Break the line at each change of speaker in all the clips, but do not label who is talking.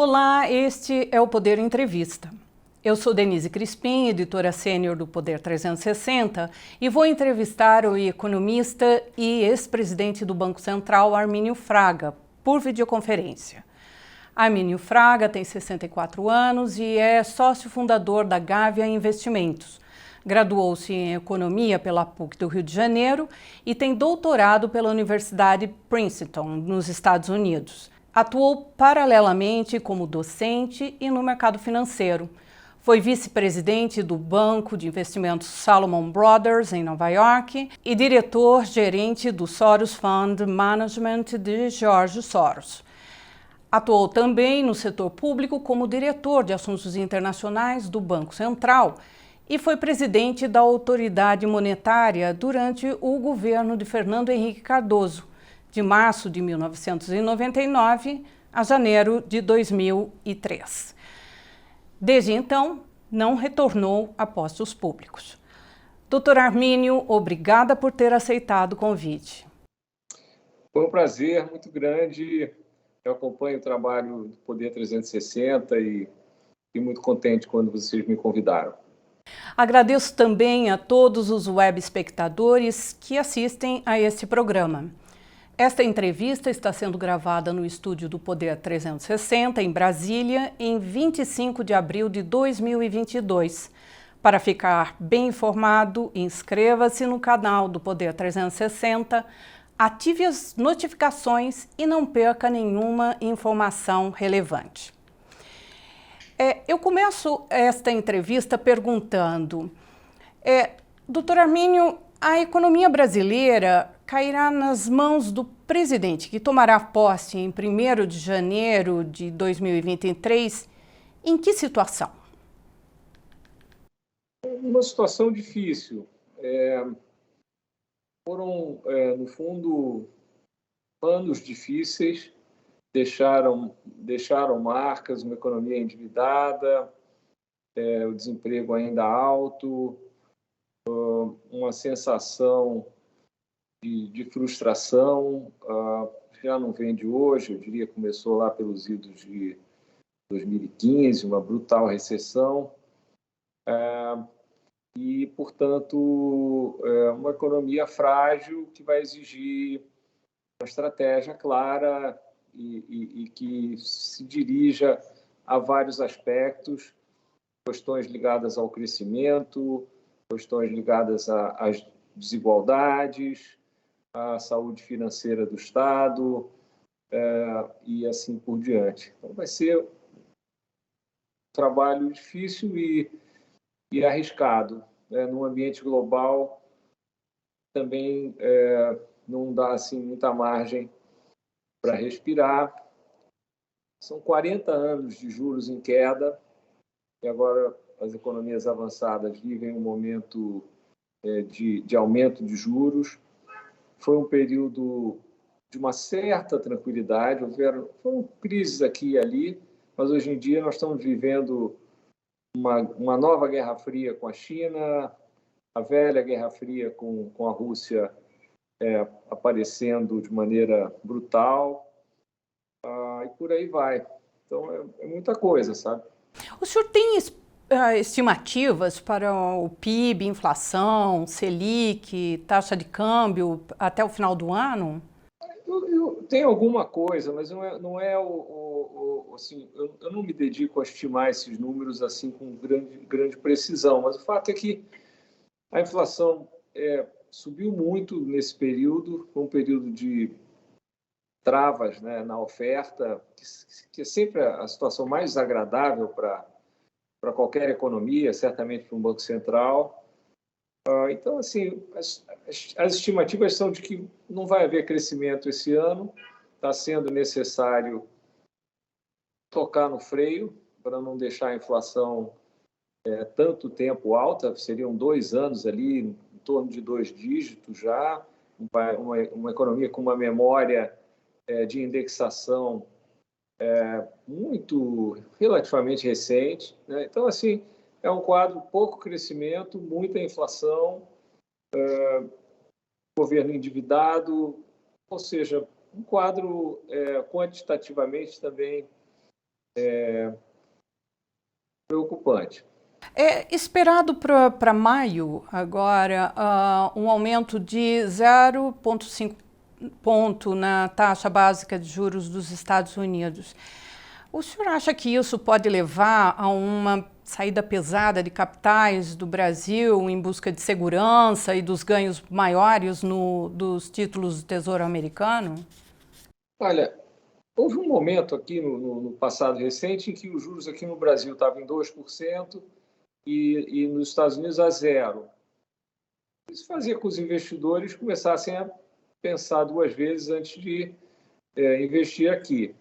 Olá, este é o Poder Entrevista. Eu sou Denise Crispim, editora sênior do Poder 360, e vou entrevistar o economista e ex-presidente do Banco Central, Armínio Fraga, por videoconferência. Armínio Fraga tem 64 anos e é sócio fundador da Gávea Investimentos. Graduou-se em Economia pela PUC do Rio de Janeiro e tem doutorado pela Universidade Princeton, nos Estados Unidos. Atuou paralelamente como docente e no mercado financeiro. Foi vice-presidente do Banco de Investimentos Salomon Brothers, em Nova York, e diretor-gerente do Soros Fund Management de George Soros. Atuou também no setor público como diretor de assuntos internacionais do Banco Central e foi presidente da Autoridade Monetária durante o governo de Fernando Henrique Cardoso, de março de 1999 a janeiro de 2003. Desde então, não retornou a postos públicos. Doutor Armínio, obrigada por ter aceitado o convite.
Foi um prazer muito grande. Eu acompanho o trabalho do Poder 360 e fiquei muito contente quando vocês me convidaram.
Agradeço também a todos os web espectadores que assistem a este programa. Esta entrevista está sendo gravada no estúdio do Poder 360, em Brasília, em 25 de abril de 2022. Para ficar bem informado, inscreva-se no canal do Poder 360, ative as notificações e não perca nenhuma informação relevante. Eu começo esta entrevista perguntando, doutor Armínio, a economia brasileira cairá nas mãos do presidente, que tomará posse em 1º de janeiro de 2023. Em que situação?
Uma situação difícil. Foram, no fundo, anos difíceis, deixaram marcas, uma economia endividada, o desemprego ainda alto, uma sensação de frustração, já não vem de hoje, eu diria que começou lá pelos idos de 2015, uma brutal recessão, e, portanto, uma economia frágil que vai exigir uma estratégia clara e que se dirija a vários aspectos, questões ligadas ao crescimento, questões ligadas às desigualdades, à saúde financeira do Estado e assim por diante. Então, vai ser um trabalho difícil e arriscado. Num ambiente global, também não dá assim, muita margem para respirar. São 40 anos de juros em queda, e agora as economias avançadas vivem um momento de aumento de juros. Foi um período de uma certa tranquilidade, foram crises aqui e ali, mas hoje em dia nós estamos vivendo uma nova Guerra Fria com a China, a velha Guerra Fria com a Rússia aparecendo de maneira brutal, e por aí vai. Então, é muita coisa, sabe?
O senhor tem estimativas para o PIB, inflação, Selic, taxa de câmbio até o final do ano?
Eu tenho alguma coisa, mas não é assim, eu não me dedico a estimar esses números assim com grande precisão, mas o fato é que a inflação subiu muito nesse período, foi um período de travas, né, na oferta, que é sempre a situação mais desagradável para qualquer economia, certamente para um banco central. Então, assim, as estimativas são de que não vai haver crescimento esse ano, está sendo necessário tocar no freio para não deixar a inflação tanto tempo alta, seriam 2 anos ali, em torno de 2 dígitos já, uma economia com uma memória de indexação relativamente recente, né? Então, assim, é um quadro pouco crescimento, muita inflação, governo endividado, ou seja, um quadro quantitativamente também preocupante.
É esperado para maio, agora, um aumento de 0,5 ponto na taxa básica de juros dos Estados Unidos. O senhor acha que isso pode levar a uma saída pesada de capitais do Brasil em busca de segurança e dos ganhos maiores dos títulos do Tesouro americano?
Olha, houve um momento aqui no passado recente em que os juros aqui no Brasil estavam em 2% e nos Estados Unidos a zero. Isso fazia com que os investidores começassem a pensar duas vezes antes de investir aqui.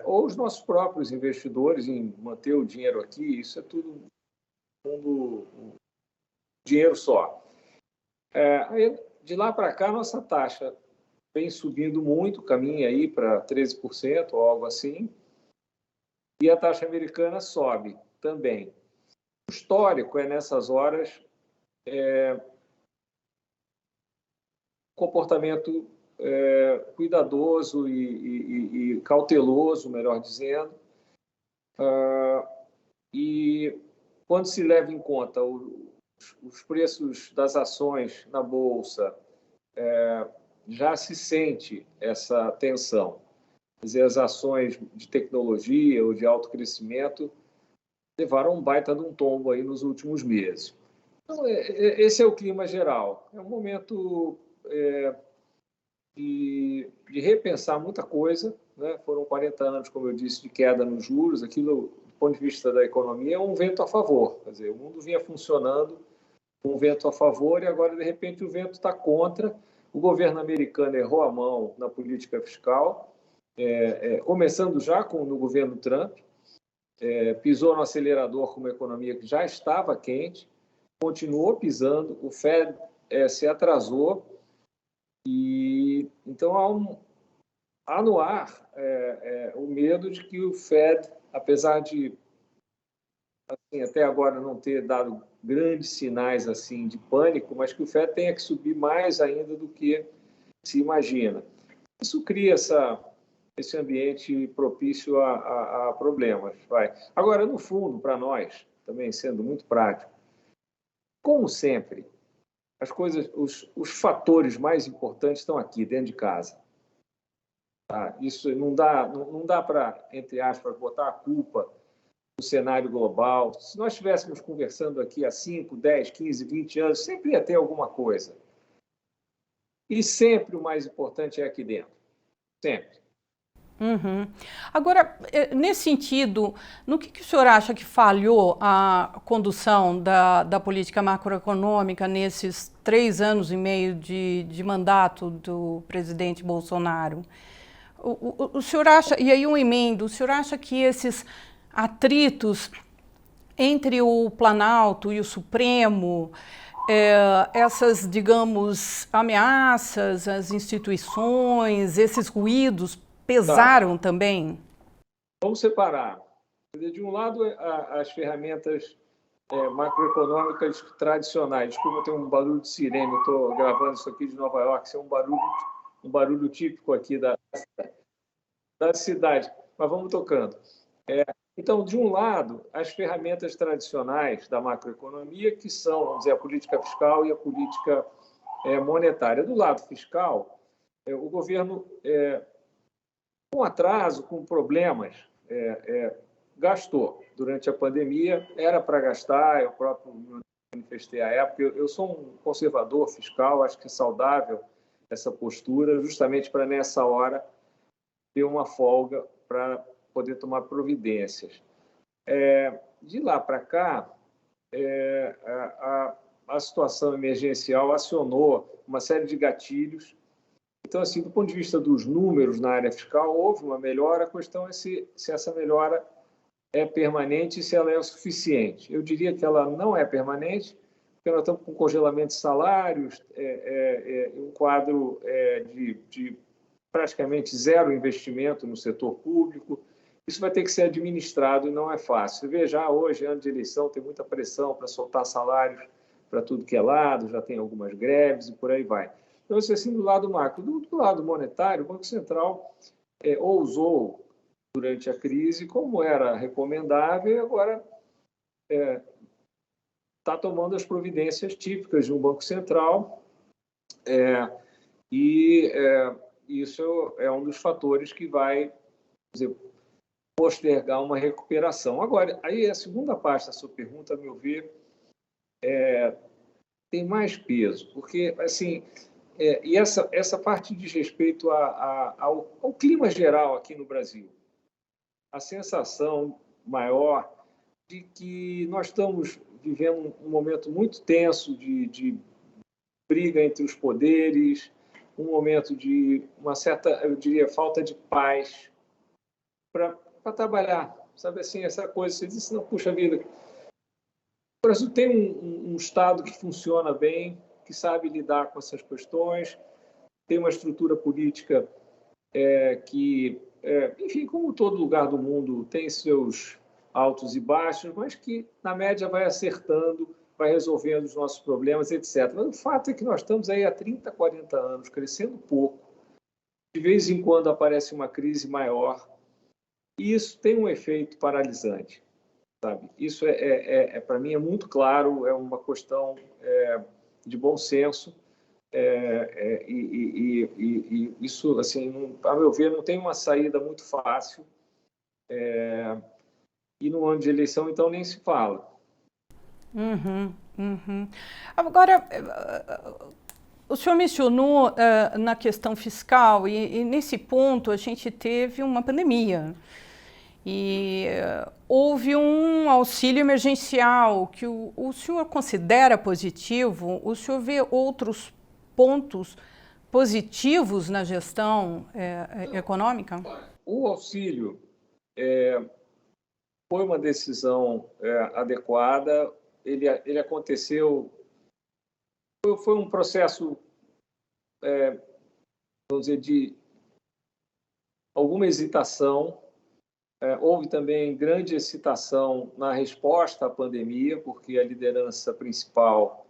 Ou os nossos próprios investidores em manter o dinheiro aqui, isso é tudo dinheiro só. Aí, de lá para cá, nossa taxa vem subindo muito, caminha aí para 13% ou algo assim, e a taxa americana sobe também. O histórico é, nessas horas, comportamento cuidadoso e cauteloso, melhor dizendo, e quando se leva em conta os preços das ações na Bolsa, já se sente essa tensão. Quer dizer, as ações de tecnologia ou de alto crescimento levaram um baita de um tombo aí nos últimos meses. Então, esse é o clima geral. É um momento de repensar muita coisa, né? Foram 40 anos, como eu disse, de queda nos juros. Aquilo, do ponto de vista da economia, é um vento a favor. Quer dizer, o mundo vinha funcionando com um vento a favor e agora, de repente, o vento está contra. O governo americano errou a mão na política fiscal, começando já no governo Trump, pisou no acelerador com uma economia que já estava quente, continuou pisando, o Fed se atrasou, e então há no ar o medo de que o Fed, apesar de assim, até agora não ter dado grandes sinais assim de pânico, mas que o Fed tenha que subir mais ainda do que se imagina. Isso cria esse ambiente propício a problemas. Agora, no fundo, para nós, também sendo muito prático, como sempre, as coisas, os fatores mais importantes estão aqui, dentro de casa. Tá? Isso não dá para, entre aspas, botar a culpa no cenário global. Se nós estivéssemos conversando aqui há 5, 10, 15, 20 anos, sempre ia ter alguma coisa. E sempre o mais importante é aqui dentro. Sempre.
Uhum. Agora, nesse sentido, no que o senhor acha que falhou a condução da política macroeconômica nesses 3 anos e meio de mandato do presidente Bolsonaro? O senhor acha, e aí um emendo, o senhor acha que esses atritos entre o Planalto e o Supremo, essas, digamos, ameaças às instituições, esses ruídos pesaram também?
Vamos separar. De um lado, as ferramentas macroeconômicas tradicionais. Desculpa, tem um barulho de sirene. Eu estou gravando isso aqui de Nova York. Isso é um barulho típico aqui da cidade. Mas vamos tocando. Então, de um lado, as ferramentas tradicionais da macroeconomia, que são, vamos dizer, a política fiscal e a política monetária. Do lado fiscal, o governo, com atraso, com problemas, gastou durante a pandemia. Era para gastar, eu próprio me manifestei à época. Eu sou um conservador fiscal, acho que é saudável essa postura, justamente para, nessa hora, ter uma folga para poder tomar providências. De lá para cá, a situação emergencial acionou uma série de gatilhos. Então, assim, do ponto de vista dos números na área fiscal, houve uma melhora. A questão é se essa melhora é permanente e se ela é o suficiente. Eu diria que ela não é permanente, porque nós estamos com congelamento de salários, um quadro de praticamente zero investimento no setor público. Isso vai ter que ser administrado e não é fácil. Você vê, já hoje, ano de eleição, tem muita pressão para soltar salários para tudo que é lado, já tem algumas greves e por aí vai. Então, isso é assim do lado macro. Do lado monetário, o Banco Central ousou durante a crise, como era recomendável, e agora está tomando as providências típicas de um Banco Central, e isso é um dos fatores que vai, dizer, postergar uma recuperação. Agora, aí a segunda parte da sua pergunta, a meu ver, tem mais peso, porque, assim, e essa parte diz respeito ao clima geral aqui no Brasil. A sensação maior de que nós estamos vivendo um momento muito tenso de briga entre os poderes, um momento de uma certa, eu diria, falta de paz para trabalhar. Sabe assim, essa coisa, você disse, não, puxa vida, o Brasil tem um Estado que funciona bem, que sabe lidar com essas questões, tem uma estrutura política que, enfim, como todo lugar do mundo, tem seus altos e baixos, mas que, na média, vai acertando, vai resolvendo os nossos problemas, etc. Mas o fato é que nós estamos aí há 30, 40 anos, crescendo pouco. De vez em quando aparece uma crise maior, e isso tem um efeito paralisante, sabe? Isso, para mim, é muito claro, é uma questão de bom senso, e isso, assim, a meu ver, não tem uma saída muito fácil, e no ano de eleição, então, nem se fala.
Agora, o senhor mencionou na questão fiscal, e nesse ponto a gente teve uma pandemia. E houve um auxílio emergencial que o senhor considera positivo? O senhor vê outros pontos positivos na gestão econômica?
O auxílio foi uma decisão adequada. Ele aconteceu, foi um processo, vamos dizer, de alguma hesitação. Houve também grande excitação na resposta à pandemia, porque a liderança principal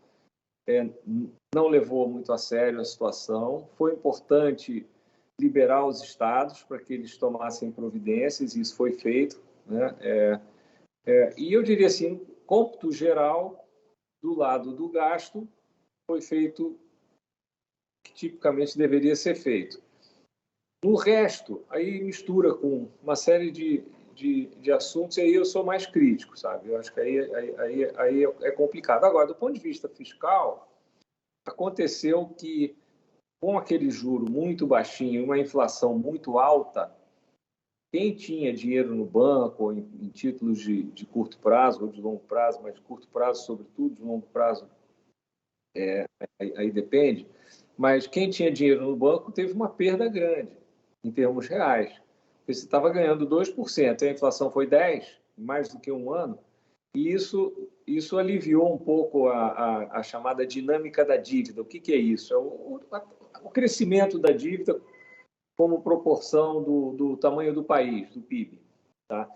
não levou muito a sério a situação. Foi importante liberar os estados para que eles tomassem providências, e isso foi feito, né? E eu diria assim, no cômputo geral, do lado do gasto, foi feito o que tipicamente deveria ser feito. No resto, aí mistura com uma série de assuntos, e aí eu sou mais crítico, sabe? Eu acho que aí é complicado. Agora, do ponto de vista fiscal, aconteceu que, com aquele juro muito baixinho, uma inflação muito alta, quem tinha dinheiro no banco, ou em títulos de curto prazo, ou de longo prazo, mas de curto prazo, sobretudo, de longo prazo, aí depende, mas quem tinha dinheiro no banco teve uma perda grande, em termos reais. Porque você estava ganhando 2%, a inflação foi 10%, mais do que um ano, e isso aliviou um pouco a chamada dinâmica da dívida. O que é isso? É o crescimento da dívida como proporção do tamanho do país, do PIB. Tá?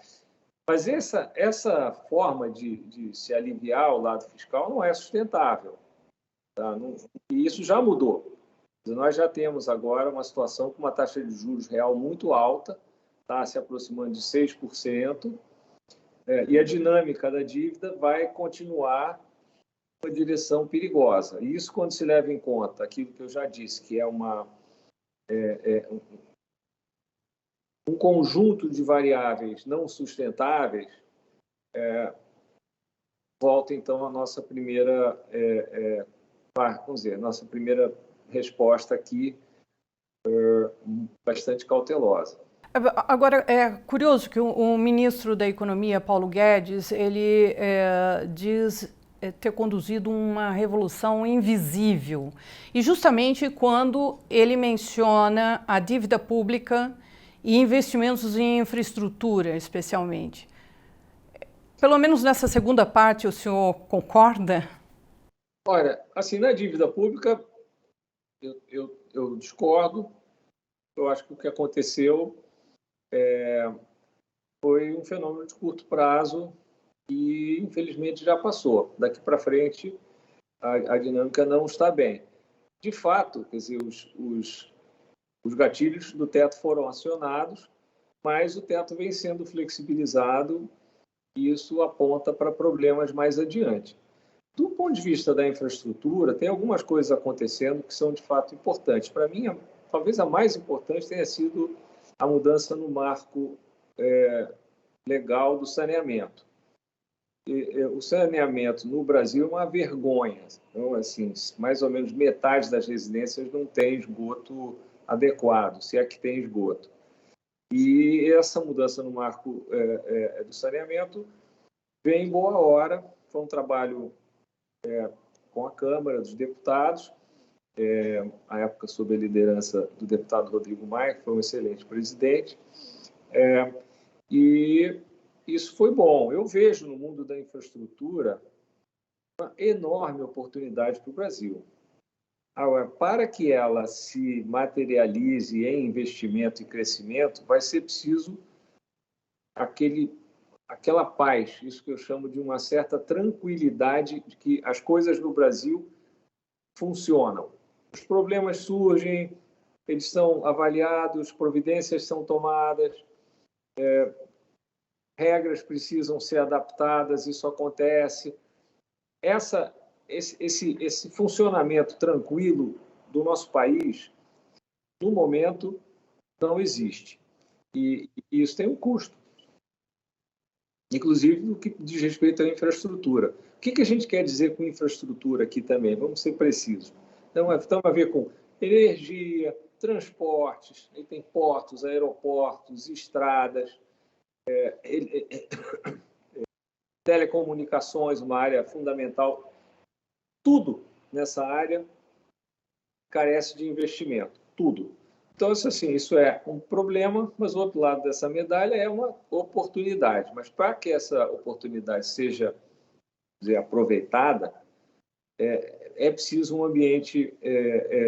Mas essa forma de se aliviar o lado fiscal não é sustentável. Tá? E isso já mudou. Nós já temos agora uma situação com uma taxa de juros real muito alta, tá? Se aproximando de 6%, e a dinâmica da dívida vai continuar uma direção perigosa. E isso, quando se leva em conta aquilo que eu já disse, que é um conjunto de variáveis não sustentáveis, volta então a nossa primeira, vamos dizer, nossa primeira resposta aqui, bastante cautelosa.
Agora, é curioso que o ministro da Economia, Paulo Guedes, ele diz ter conduzido uma revolução invisível. E justamente quando ele menciona a dívida pública e investimentos em infraestrutura, especialmente. Pelo menos nessa segunda parte, o senhor concorda?
Olha, assim, na dívida pública, eu discordo. Eu acho que o que aconteceu foi um fenômeno de curto prazo e, infelizmente, já passou. Daqui para frente, a dinâmica não está bem. De fato, quer dizer, os gatilhos do teto foram acionados, mas o teto vem sendo flexibilizado e isso aponta para problemas mais adiante. Do ponto de vista da infraestrutura, tem algumas coisas acontecendo que são de fato importantes. Para mim, talvez a mais importante tenha sido a mudança no marco legal do saneamento. O saneamento no Brasil é uma vergonha. Então, assim, mais ou menos metade das residências não tem esgoto adequado, se é que tem esgoto. E essa mudança no marco do saneamento vem em boa hora. Foi um trabalho com a Câmara dos Deputados, à época sob a liderança do deputado Rodrigo Maia, que foi um excelente presidente, e isso foi bom. Eu vejo no mundo da infraestrutura uma enorme oportunidade para o Brasil. Agora, para que ela se materialize em investimento e crescimento, vai ser preciso aquela paz, isso que eu chamo de uma certa tranquilidade de que as coisas no Brasil funcionam. Os problemas surgem, eles são avaliados, providências são tomadas, regras precisam ser adaptadas, isso acontece. Esse funcionamento tranquilo do nosso país, no momento, não existe. E isso tem um custo, inclusive no que diz respeito à infraestrutura. O que a gente quer dizer com infraestrutura aqui também? Vamos ser precisos. Então, estamos a ver com energia, transportes, aí tem portos, aeroportos, estradas, telecomunicações, uma área fundamental. Tudo nessa área carece de investimento, tudo. Então, isso é um problema, mas o outro lado dessa medalha é uma oportunidade. Mas para que essa oportunidade seja aproveitada, é preciso um ambiente,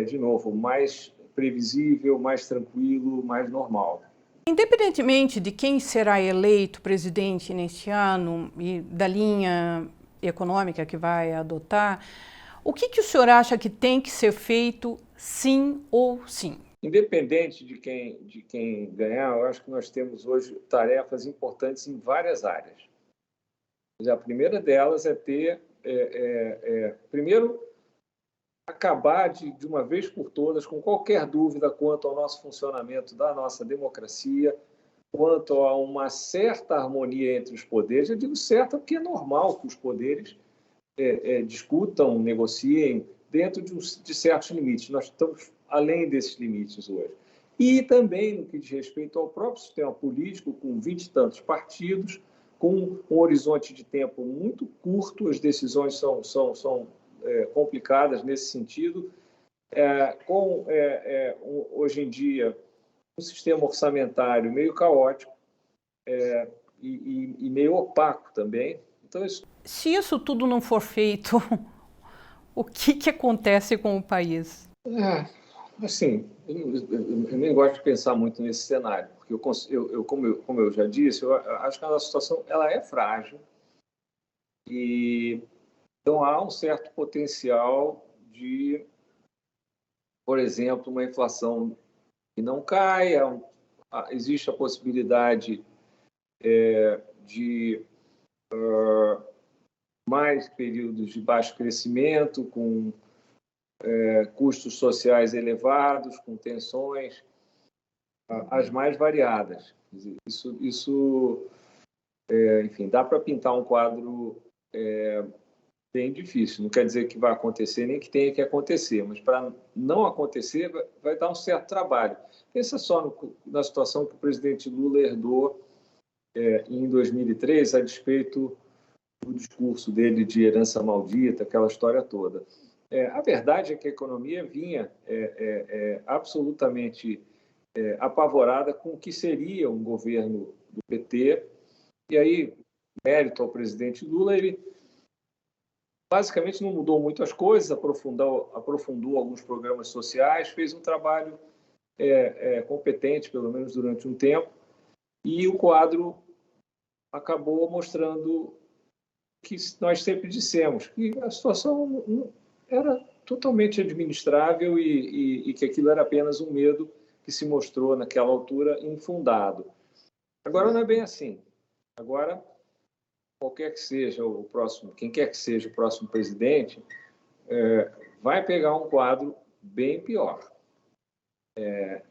de novo, mais previsível, mais tranquilo, mais normal.
Independentemente de quem será eleito presidente neste ano e da linha econômica que vai adotar, o que o senhor acha que tem que ser feito sim ou sim?
Independente de quem ganhar, eu acho que nós temos hoje tarefas importantes em várias áreas. A primeira delas é primeiro, acabar de uma vez por todas com qualquer dúvida quanto ao nosso funcionamento da nossa democracia, quanto a uma certa harmonia entre os poderes. Eu digo certa porque é normal que os poderes discutam, negociem dentro de certos limites. Nós estamos além desses limites hoje. E também no que diz respeito ao próprio sistema político, com 20 e tantos partidos, com um horizonte de tempo muito curto, as decisões são complicadas nesse sentido, hoje em dia, um sistema orçamentário meio caótico e meio opaco também. Então,
se isso tudo não for feito, o que acontece com o país?
Assim, eu nem gosto de pensar muito nesse cenário, porque como eu já disse, eu acho que a nossa situação ela é frágil e então há um certo potencial de, por exemplo, uma inflação que não caia, existe a possibilidade de mais períodos de baixo crescimento, com custos sociais elevados, com tensões as mais variadas. Isso enfim, dá para pintar um quadro bem difícil. Não quer dizer que vai acontecer nem que tenha que acontecer, mas para não acontecer vai dar um certo trabalho. Pensa só na situação que o presidente Lula herdou em 2003, a despeito do discurso dele de herança maldita, aquela história toda. A verdade é que a economia vinha absolutamente apavorada com o que seria um governo do PT. E aí, mérito ao presidente Lula, ele basicamente não mudou muito as coisas, aprofundou alguns programas sociais, fez um trabalho competente, pelo menos durante um tempo, e o quadro acabou mostrando o que nós sempre dissemos, que a situação era totalmente administrável e que aquilo era apenas um medo que se mostrou naquela altura infundado. Agora não é bem assim. Agora, qualquer que seja o próximo, quem quer que seja o próximo presidente, vai pegar um quadro bem pior.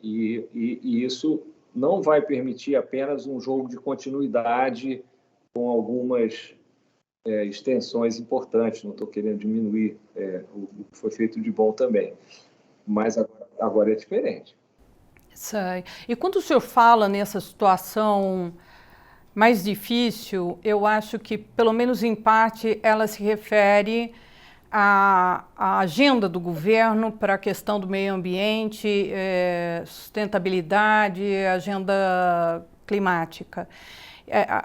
E isso não vai permitir apenas um jogo de continuidade com algumas extensões importantes. Não estou querendo diminuir o que foi feito de bom também, mas agora é diferente.
Sei. E quando o senhor fala nessa situação mais difícil, eu acho que, pelo menos em parte, ela se refere à agenda do governo para a questão do meio ambiente, sustentabilidade, agenda climática.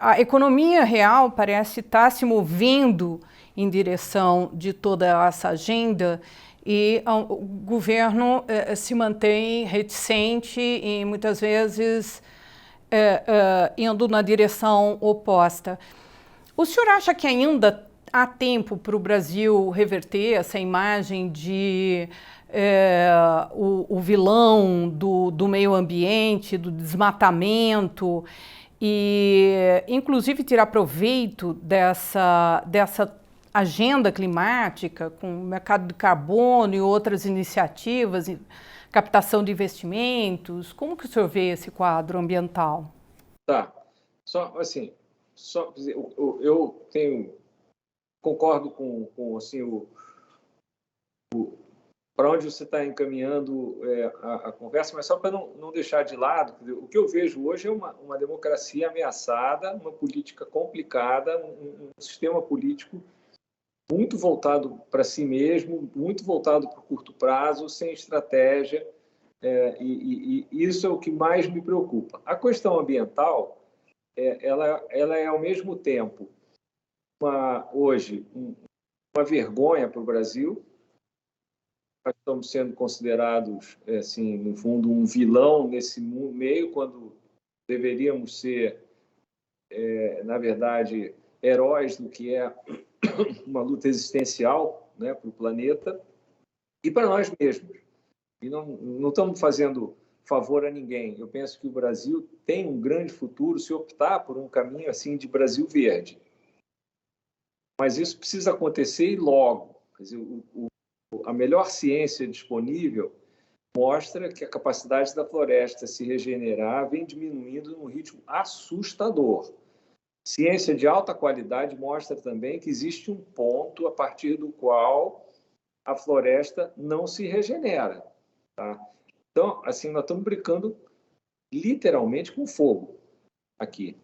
A economia real parece estar se movendo em direção de toda essa agenda e o governo se mantém reticente e muitas vezes indo na direção oposta. O senhor acha que ainda há tempo para o Brasil reverter essa imagem de o vilão do meio ambiente, do desmatamento, e inclusive tirar proveito dessa agenda climática com o mercado de carbono e outras iniciativas, captação de investimentos? Como que o senhor vê esse quadro ambiental?
Tá. Eu concordo com assim, para onde você está encaminhando a conversa, mas só para não deixar de lado, o que eu vejo hoje é uma democracia ameaçada, uma política complicada, um sistema político muito voltado para si mesmo, muito voltado para o curto prazo, sem estratégia, e isso é o que mais me preocupa. A questão ambiental, ela é ao mesmo tempo hoje uma vergonha para o Brasil. Nós estamos sendo considerados, assim, no fundo, um vilão nesse meio, quando deveríamos ser, na verdade, heróis do que é uma luta existencial, né, para o planeta e para nós mesmos. E não estamos fazendo favor a ninguém. Eu penso que o Brasil tem um grande futuro se optar por um caminho assim de Brasil verde. Mas isso precisa acontecer e logo. Quer dizer, a melhor ciência disponível mostra que a capacidade da floresta se regenerar vem diminuindo num ritmo assustador. Ciência de alta qualidade mostra também que existe um ponto a partir do qual a floresta não se regenera. Tá? Então, assim, nós estamos brincando literalmente com fogo aqui.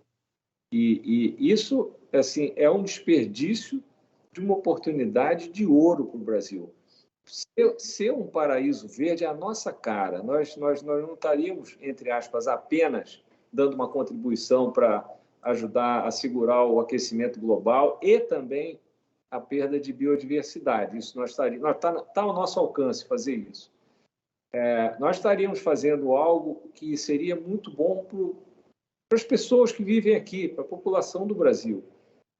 E isso, assim, é um desperdício de uma oportunidade de ouro para o Brasil. Ser um paraíso verde é a nossa cara. Nós não estaríamos, entre aspas, apenas dando uma contribuição para ajudar a segurar o aquecimento global e também a perda de biodiversidade. Isso está ao nosso alcance fazer isso. Nós estaríamos fazendo algo que seria muito bom para as pessoas que vivem aqui, para a população do Brasil.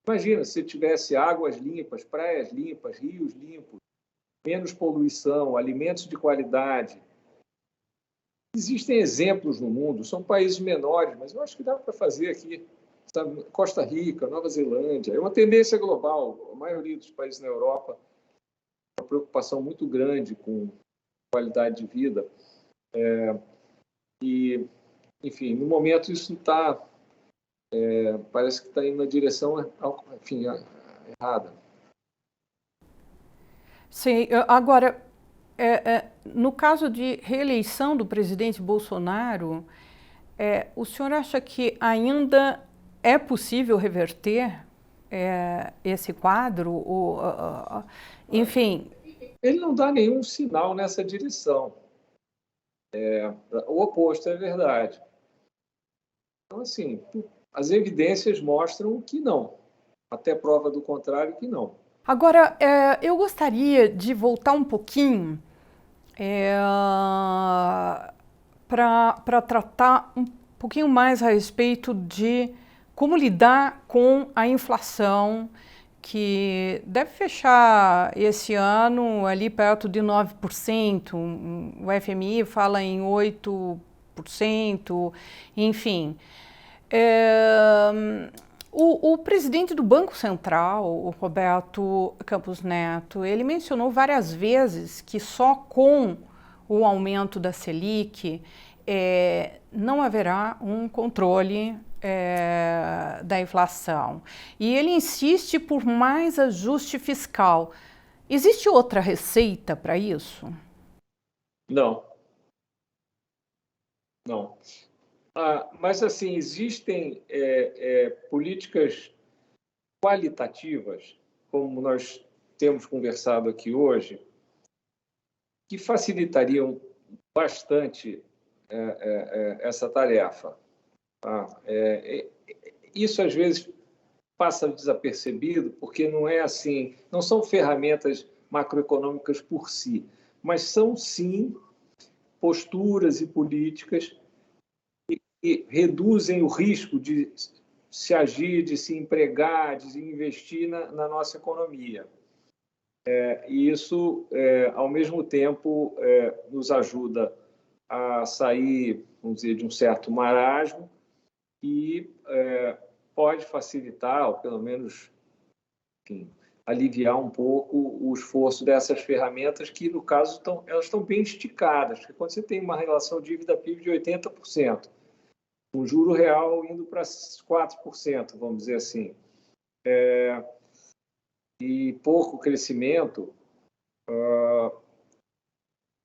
Imagina se tivesse águas limpas, praias limpas, rios limpos, menos poluição, alimentos de qualidade. Existem exemplos no mundo, são países menores, mas eu acho que dá para fazer aqui. Sabe? Costa Rica, Nova Zelândia, é uma tendência global. A maioria dos países na Europa tem uma preocupação muito grande com qualidade de vida. Enfim, no momento isso está, parece que está indo na direção, enfim, errada.
Sim, agora, no caso de reeleição do presidente Bolsonaro, o senhor acha que ainda é possível reverter esse quadro? Enfim.
Ele não dá nenhum sinal nessa direção. O oposto é verdade. Então, assim, as evidências mostram que não. Até prova do contrário que não.
Agora, eu gostaria de voltar um pouquinho para tratar um pouquinho mais a respeito de como lidar com a inflação, que deve fechar esse ano ali perto de 9%, o FMI fala em 8%, enfim. O presidente do Banco Central, o Roberto Campos Neto, ele mencionou várias vezes que só com o aumento da Selic não haverá um controle da inflação. E ele insiste por mais ajuste fiscal. Existe outra receita para isso?
Não. Não. Mas, assim, existem políticas qualitativas, como nós temos conversado aqui hoje, que facilitariam bastante essa tarefa. Isso, às vezes, passa desapercebido, porque não é assim, não são ferramentas macroeconômicas por si, mas são, sim, posturas e políticas que reduzem o risco de se agir, de se empregar, de se investir na nossa economia. E isso, ao mesmo tempo, nos ajuda a sair, vamos dizer, de um certo marasmo e pode facilitar, ou pelo menos, enfim, aliviar um pouco o esforço dessas ferramentas que, no caso, elas estão bem esticadas. Porque quando você tem uma relação dívida-PIB de 80%, um juro real indo para 4%, vamos dizer assim, e pouco crescimento,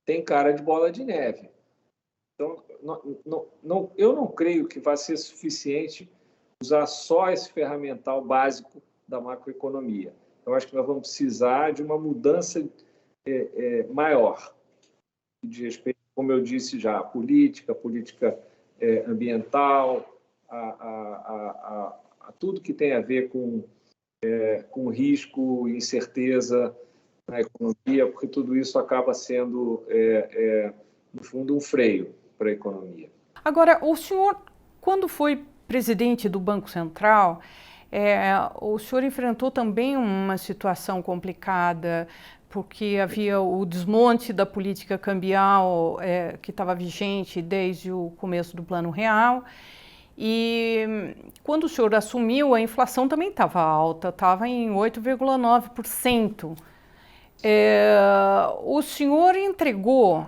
tem cara de bola de neve. Então, eu não creio que vai ser suficiente usar só esse ferramental básico da macroeconomia. Eu acho que nós vamos precisar de uma mudança maior, de respeito, como eu disse já, política ambiental, a tudo que tem a ver com risco e incerteza na economia, porque tudo isso acaba sendo, no fundo, um freio para a economia.
Agora, o senhor, quando foi presidente do Banco Central, o senhor enfrentou também uma situação complicada, porque havia o desmonte da política cambial que estava vigente desde o começo do Plano Real. E quando o senhor assumiu, a inflação também estava alta, estava em 8,9%. O senhor entregou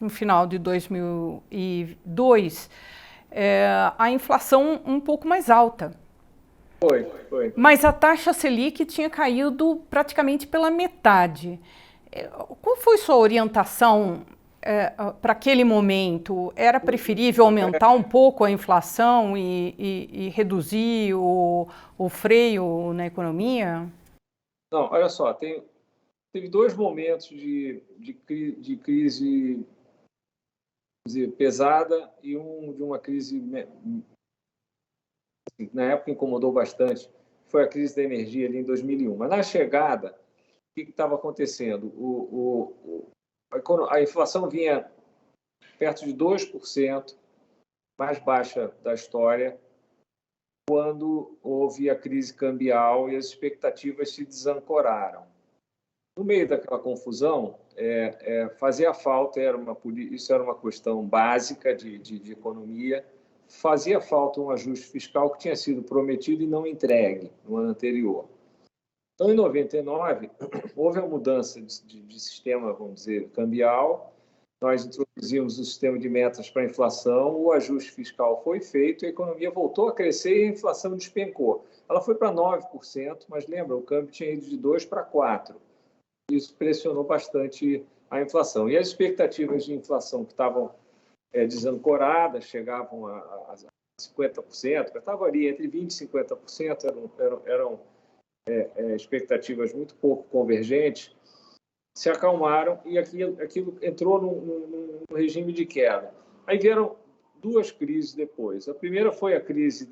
no final de 2002 a inflação um pouco mais alta.
Foi.
Mas a taxa Selic tinha caído praticamente pela metade. Qual foi sua orientação para aquele momento? Era preferível aumentar um pouco a inflação e reduzir o freio na economia?
Não, olha só, teve dois momentos de crise, dizer, pesada e de uma crise, na época, incomodou bastante. Foi a crise da energia ali em 2001. Mas na chegada, o que estava acontecendo? A inflação vinha perto de 2%, mais baixa da história, quando houve a crise cambial e as expectativas se desancoraram. No meio daquela confusão, fazia falta, isso era uma questão básica de economia, fazia falta um ajuste fiscal que tinha sido prometido e não entregue no ano anterior. Então, em 99, houve a mudança de sistema, vamos dizer, cambial, nós introduzimos o sistema de metas para a inflação, o ajuste fiscal foi feito, a economia voltou a crescer e a inflação despencou. Ela foi para 9%, mas lembra, o câmbio tinha ido de 2 para 4%. Isso pressionou bastante a inflação. E as expectativas de inflação que estavam desancoradas, chegavam a 50%, estavam ali entre 20% e 50%, eram expectativas muito pouco convergentes, se acalmaram e aquilo entrou num regime de queda. Aí vieram duas crises depois. A primeira foi a crise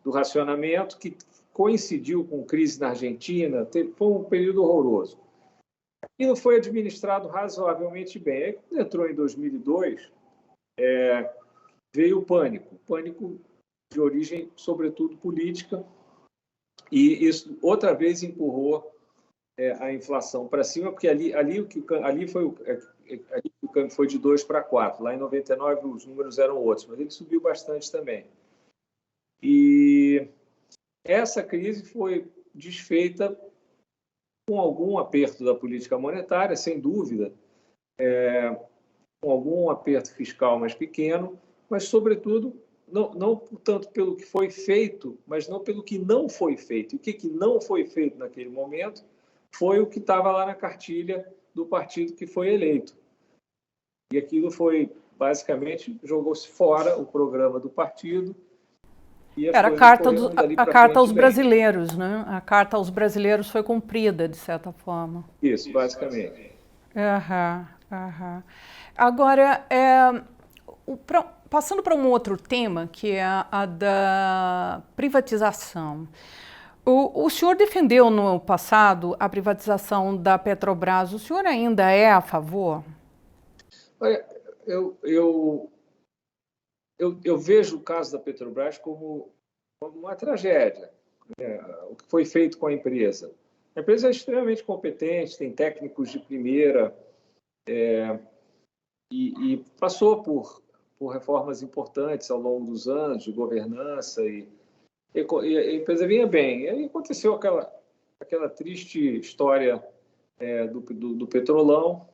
do racionamento, que coincidiu com crise na Argentina, foi um período horroroso. Aquilo foi administrado razoavelmente bem. Aí, quando entrou em 2002, veio o pânico de origem, sobretudo, política, e isso outra vez empurrou a inflação para cima, porque ali foi ali o câmbio foi de 2 para 4. Lá em 99 os números eram outros, mas ele subiu bastante também. E essa crise foi desfeita com algum aperto da política monetária, sem dúvida, com algum aperto fiscal mais pequeno, mas, sobretudo, não tanto pelo que foi feito, mas não pelo que não foi feito. E o que não foi feito naquele momento foi o que estava lá na cartilha do partido que foi eleito. E aquilo foi, basicamente, jogou-se fora o programa do partido. E
Era a carta aos brasileiros, né? A carta aos brasileiros foi cumprida, de certa forma.
Isso, basicamente.
Agora, passando para um outro tema, que é a da privatização. O senhor defendeu no passado a privatização da Petrobras. O senhor ainda é a favor?
Olha, eu vejo o caso da Petrobras como uma tragédia, né? O que foi feito com a empresa. A empresa é extremamente competente, tem técnicos de primeira, e passou por reformas importantes ao longo dos anos de governança, e a empresa vinha bem. E aí aconteceu aquela triste história do Petrolão,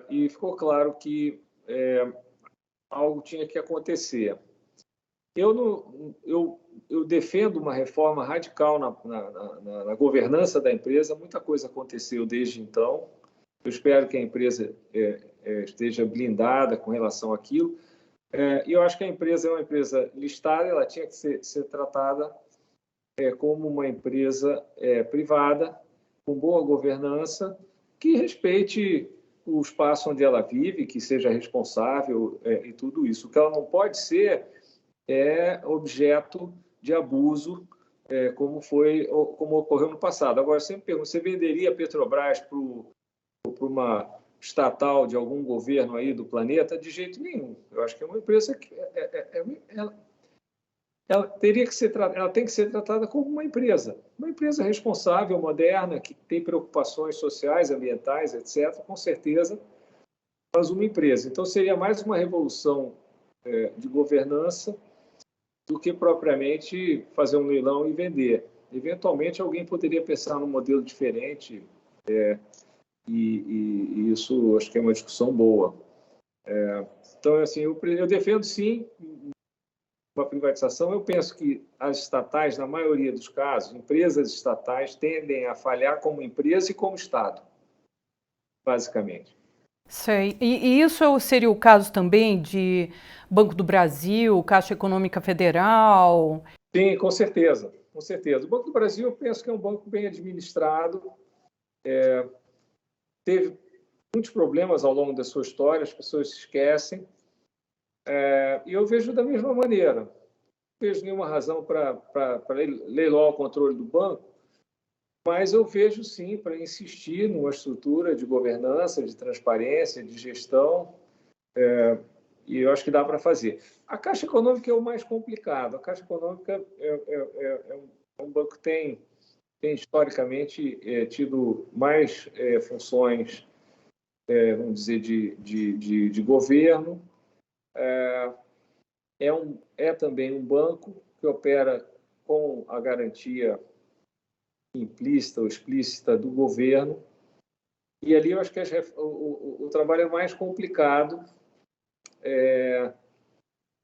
e ficou claro que algo tinha que acontecer. Eu defendo uma reforma radical na governança da empresa. Muita coisa aconteceu desde então. Eu espero que a empresa esteja blindada com relação àquilo. E eu acho que a empresa é uma empresa listada, ela tinha que ser tratada como uma empresa privada, com boa governança, que respeite o espaço onde ela vive, que seja responsável e tudo isso. O que ela não pode ser objeto de abuso, como ocorreu no passado. Agora, eu sempre pergunto, você venderia a Petrobras para uma estatal de algum governo aí do planeta? De jeito nenhum. Eu acho que é uma empresa que ela tem que ser tratada como uma empresa responsável, moderna, que tem preocupações sociais, ambientais, etc., com certeza, mas uma empresa. Então, seria mais uma revolução de governança do que propriamente fazer um leilão e vender. Eventualmente, alguém poderia pensar num modelo diferente, e isso acho que é uma discussão boa. Então, assim, eu defendo, sim, uma privatização. Eu penso que as estatais, na maioria dos casos, empresas estatais tendem a falhar como empresa e como Estado, basicamente.
Sei. E isso seria o caso também de Banco do Brasil, Caixa Econômica Federal?
Sim, com certeza, com certeza. O Banco do Brasil, eu penso que é um banco bem administrado, teve muitos problemas ao longo da sua história, as pessoas se esquecem, e eu vejo da mesma maneira. Não vejo nenhuma razão para leiloar o controle do banco, mas eu vejo, sim, para insistir numa estrutura de governança, de transparência, de gestão, e eu acho que dá para fazer. A Caixa Econômica é o mais complicado. A Caixa Econômica é um banco que tem historicamente tido mais funções, vamos dizer, de governo. É também um banco que opera com a garantia implícita ou explícita do governo, e ali eu acho que o trabalho é mais complicado,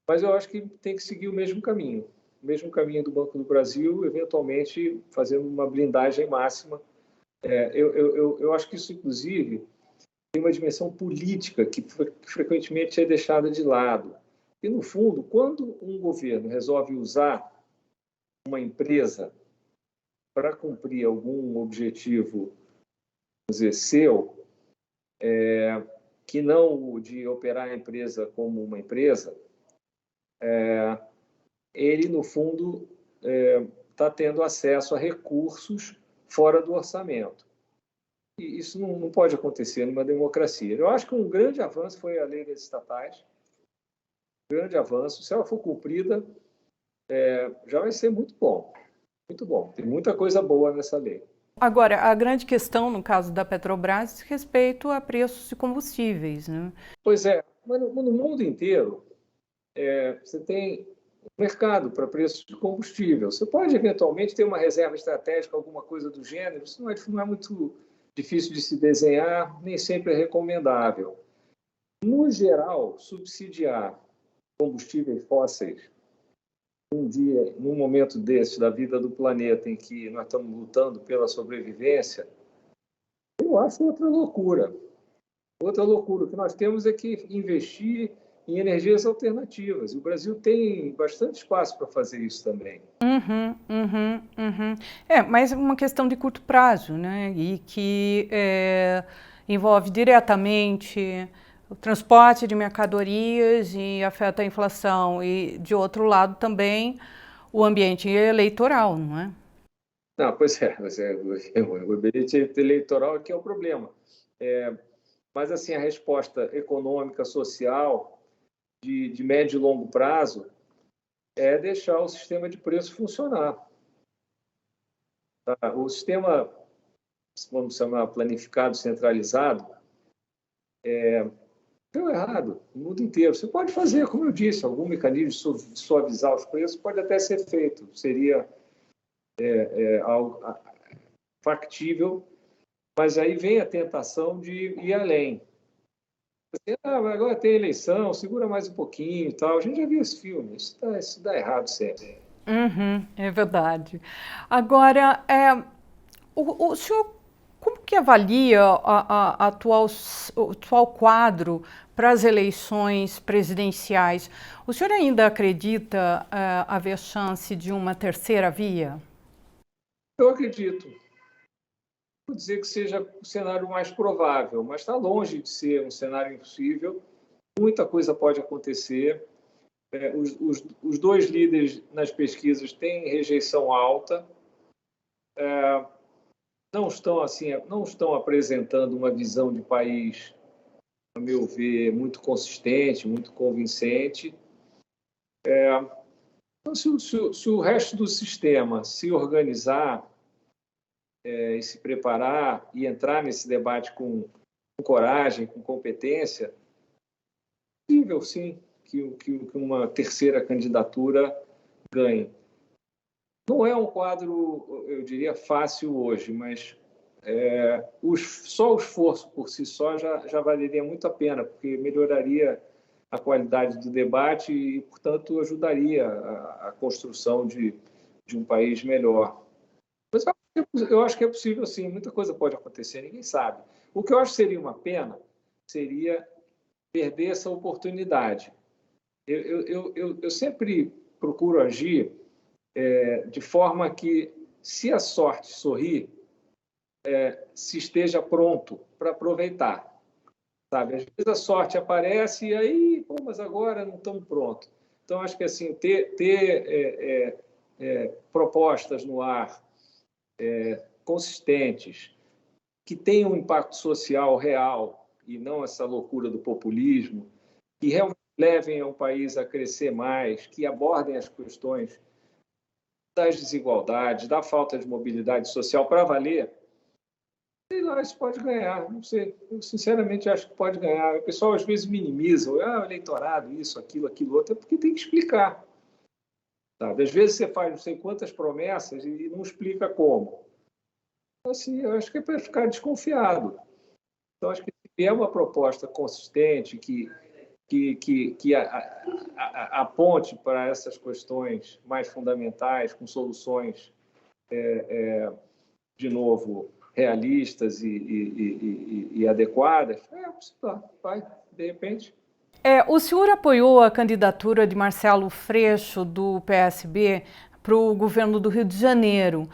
mas eu acho que tem que seguir o mesmo caminho do Banco do Brasil, eventualmente fazendo uma blindagem máxima. Eu acho que isso, inclusive, tem uma dimensão política que frequentemente é deixada de lado. E, no fundo, quando um governo resolve usar uma empresa para cumprir algum objetivo, vamos dizer, seu, que não o de operar a empresa como uma empresa, ele, no fundo, está tendo acesso a recursos fora do orçamento. E isso não pode acontecer numa democracia. Eu acho que um grande avanço foi a lei das estatais. Grande avanço. Se ela for cumprida, já vai ser muito bom. Muito bom. Tem muita coisa boa nessa lei.
Agora, a grande questão no caso da Petrobras diz respeito a preços de combustíveis, né?
Pois é, mas no mundo inteiro você tem um mercado para preços de combustível. Você pode eventualmente ter uma reserva estratégica, alguma coisa do gênero, isso não é muito difícil de se desenhar, nem sempre é recomendável. No geral, subsidiar combustíveis fósseis num momento desse da vida do planeta em que nós estamos lutando pela sobrevivência, eu acho outra loucura. Outra loucura. O que nós temos é que investir em energias alternativas. E o Brasil tem bastante espaço para fazer isso também.
Mas uma questão de curto prazo, né? E que envolve diretamente o transporte de mercadorias e afeta a inflação. E, de outro lado, também o ambiente eleitoral, não é?
Não, pois é, o ambiente eleitoral aqui é o problema. Mas, assim, a resposta econômica, social, de médio e longo prazo, é deixar o sistema de preço funcionar. Tá? O sistema, vamos chamar, planificado, centralizado, deu errado no mundo inteiro. Você pode fazer, como eu disse, algum mecanismo de suavizar os preços pode até ser feito. Seria algo factível, mas aí vem a tentação de ir além. Agora tem eleição, segura mais um pouquinho e tal. A gente já viu esse filme, isso dá errado sempre.
É verdade. Agora, o senhor como que avalia o atual quadro para as eleições presidenciais? O senhor ainda acredita haver chance de uma terceira via?
Eu acredito. Vou dizer que seja o cenário mais provável, mas está longe de ser um cenário impossível. Muita coisa pode acontecer. Os dois líderes nas pesquisas têm rejeição alta. Não estão apresentando uma visão de país, a meu ver, muito consistente, muito convincente. Então, se o resto do sistema se organizar e se preparar e entrar nesse debate com coragem, com competência, é possível, sim, que uma terceira candidatura ganhe. Não é um quadro, eu diria, fácil hoje, mas só o esforço por si só já valeria muito a pena, porque melhoraria a qualidade do debate e, portanto, ajudaria a construção de um país melhor. Mas eu acho que é possível, sim, muita coisa pode acontecer, ninguém sabe. O que eu acho que seria uma pena seria perder essa oportunidade. Eu sempre procuro agir de forma que, se a sorte sorrir, se esteja pronto para aproveitar. Sabe? Às vezes a sorte aparece e aí, mas agora não estamos prontos. Então, acho que assim, ter propostas no ar consistentes, que tenham um impacto social real e não essa loucura do populismo, que realmente levem o país a crescer mais, que abordem as questões das desigualdades, da falta de mobilidade social para valer, sei lá, isso pode ganhar, não sei. Eu sinceramente acho que pode ganhar. O pessoal às vezes minimiza, o eleitorado, isso, aquilo, outro, é porque tem que explicar. Sabe? Às vezes você faz não sei quantas promessas e não explica como. Assim, eu acho que é para ficar desconfiado. Então, acho que se vier uma proposta consistente que aponte para essas questões mais fundamentais, com soluções, de novo, realistas e adequadas, vai, de repente.
O senhor apoiou a candidatura de Marcelo Freixo, do PSB, para o governo do Rio de Janeiro.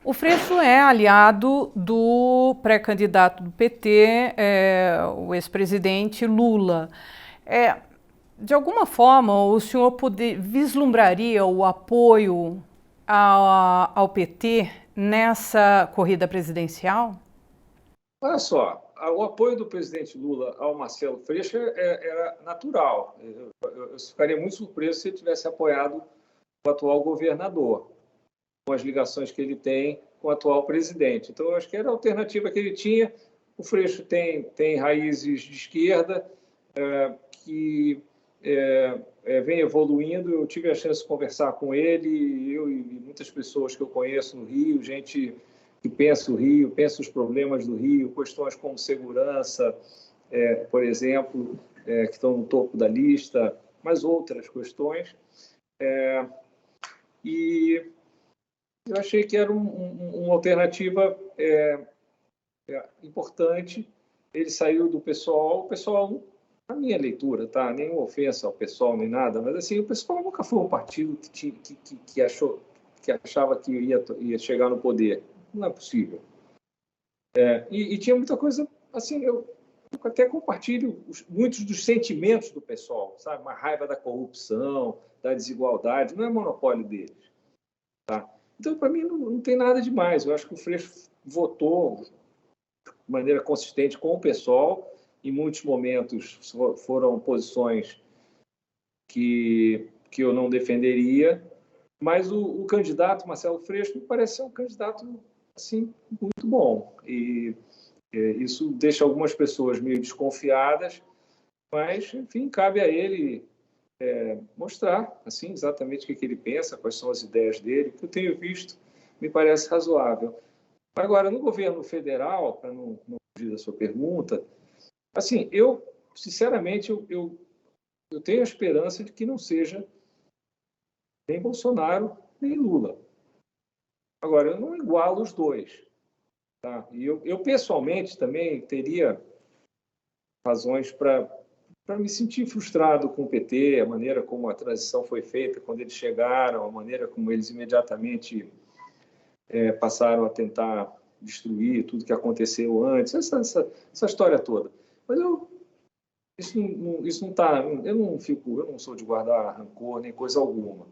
O Freixo é aliado do pré-candidato do PT, o ex-presidente Lula. De alguma forma, o senhor vislumbraria o apoio ao PT nessa corrida presidencial?
Olha só, o apoio do presidente Lula ao Marcelo Freixo era natural. Eu ficaria muito surpreso se ele tivesse apoiado o atual governador. com as ligações que ele tem com o atual presidente. Então, eu acho que era a alternativa que ele tinha. O Freixo tem raízes de esquerda, que vem evoluindo. Eu tive a chance de conversar com ele, eu e muitas pessoas que eu conheço no Rio, gente que pensa o Rio, pensa os problemas do Rio, questões como segurança, por exemplo, que estão no topo da lista, mas outras questões. E eu achei que era uma alternativa importante. Ele saiu do PSOL. O PSOL, na minha leitura, tá? Nenhuma ofensa ao PSOL nem nada, mas assim, o PSOL nunca foi um partido que achava que ia chegar no poder. Não é possível. E tinha muita coisa assim. Eu até compartilho muitos dos sentimentos do PSOL, sabe? Uma raiva da corrupção, da desigualdade, não é monopólio deles, tá? Então, para mim, não tem nada demais. Eu acho que o Freixo votou de maneira consistente com o PSOL. Em muitos momentos foram posições que eu não defenderia, mas o candidato Marcelo Freixo me parece ser um candidato assim muito bom. E isso deixa algumas pessoas meio desconfiadas, mas, enfim, cabe a ele mostrar assim, exatamente o que ele pensa, quais são as ideias dele. O que eu tenho visto me parece razoável. Agora, no governo federal, para não fugir da sua pergunta, assim, eu, sinceramente, eu tenho a esperança de que não seja nem Bolsonaro, nem Lula. Agora, eu não igualo os dois. Tá? E eu pessoalmente, também teria razões para me sentir frustrado com o PT, a maneira como a transição foi feita quando eles chegaram, a maneira como eles imediatamente passaram a tentar destruir tudo que aconteceu antes, essa história toda. Mas isso não está. Eu não sou de guardar rancor nem coisa alguma.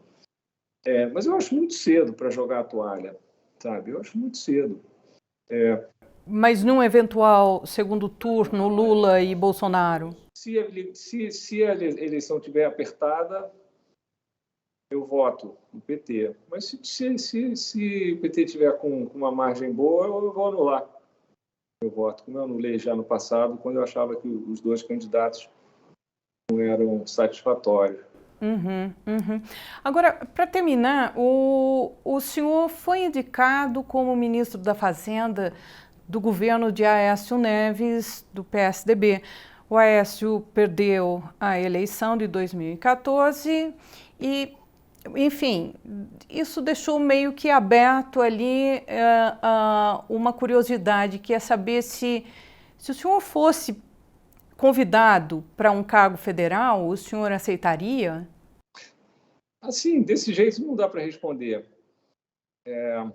Mas eu acho muito cedo para jogar a toalha, sabe? Eu acho muito cedo.
Mas num eventual segundo turno, Lula e Bolsonaro?
Se a eleição estiver apertada, eu voto no PT. Mas se o PT tiver com uma margem boa, eu vou anular meu voto, como eu anulei já no passado, quando eu achava que os dois candidatos não eram satisfatórios.
Agora, para terminar, o senhor foi indicado como ministro da Fazenda do governo de Aécio Neves, do PSDB. O Aécio perdeu a eleição de 2014 e, enfim, isso deixou meio que aberto ali uma curiosidade, que é saber se o senhor fosse convidado para um cargo federal, o senhor aceitaria?
Assim, desse jeito não dá para responder. Eu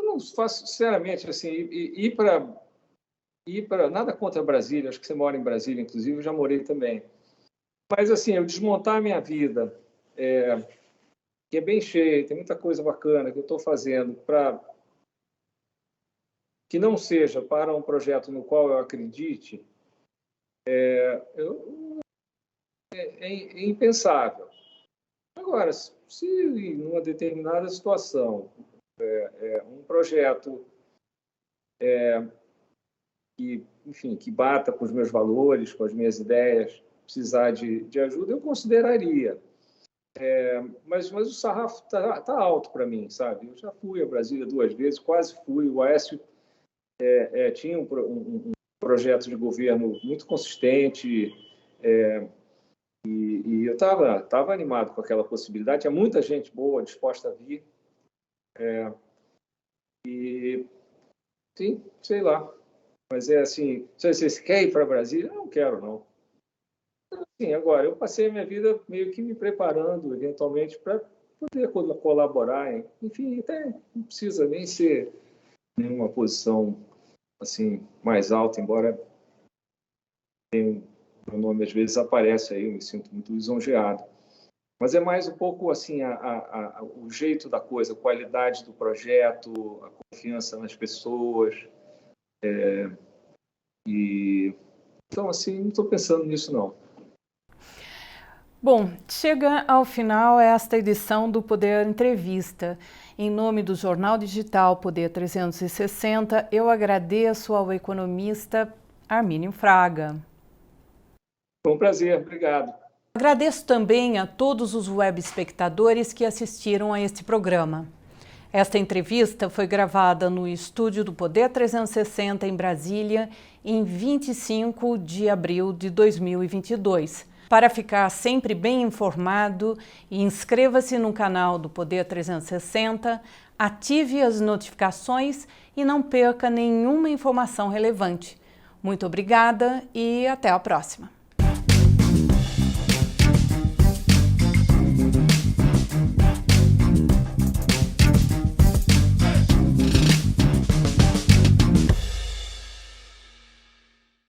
não faço, sinceramente, assim, ir para nada contra Brasília, acho que você mora em Brasília, inclusive, eu já morei também. Mas, assim, eu desmontar a minha vida, que é bem cheia, tem muita coisa bacana que eu estou fazendo, que não seja para um projeto no qual eu acredite, é impensável. Agora, se em uma determinada situação, um projeto que bata com os meus valores, com as minhas ideias, precisar de ajuda, eu consideraria. Mas o sarrafo tá alto para mim, sabe? Eu já fui a Brasília 2 vezes, quase fui. O Aécio tinha um projeto de governo muito consistente, e eu estava animado com aquela possibilidade. Tinha muita gente boa disposta a vir. Sim, sei lá. Mas assim, se você quer ir para Brasília? Eu não quero, não. Sim, agora, eu passei a minha vida meio que me preparando, eventualmente, para poder colaborar. Enfim, até não precisa nem ser nenhuma posição assim mais alta, embora meu nome às vezes aparece aí, eu me sinto muito lisonjeado. Mas é mais um pouco assim o jeito da coisa, a qualidade do projeto, a confiança nas pessoas. Então, assim, não estou pensando nisso, não.
Bom, chega ao final esta edição do Poder Entrevista. Em nome do Jornal Digital Poder 360, eu agradeço ao economista Armínio Fraga.
Foi um prazer, obrigado.
Agradeço também a todos os web espectadores que assistiram a este programa. Esta entrevista foi gravada no estúdio do Poder 360 em Brasília em 25 de abril de 2022. Para ficar sempre bem informado, inscreva-se no canal do Poder 360, ative as notificações e não perca nenhuma informação relevante. Muito obrigada e até a próxima!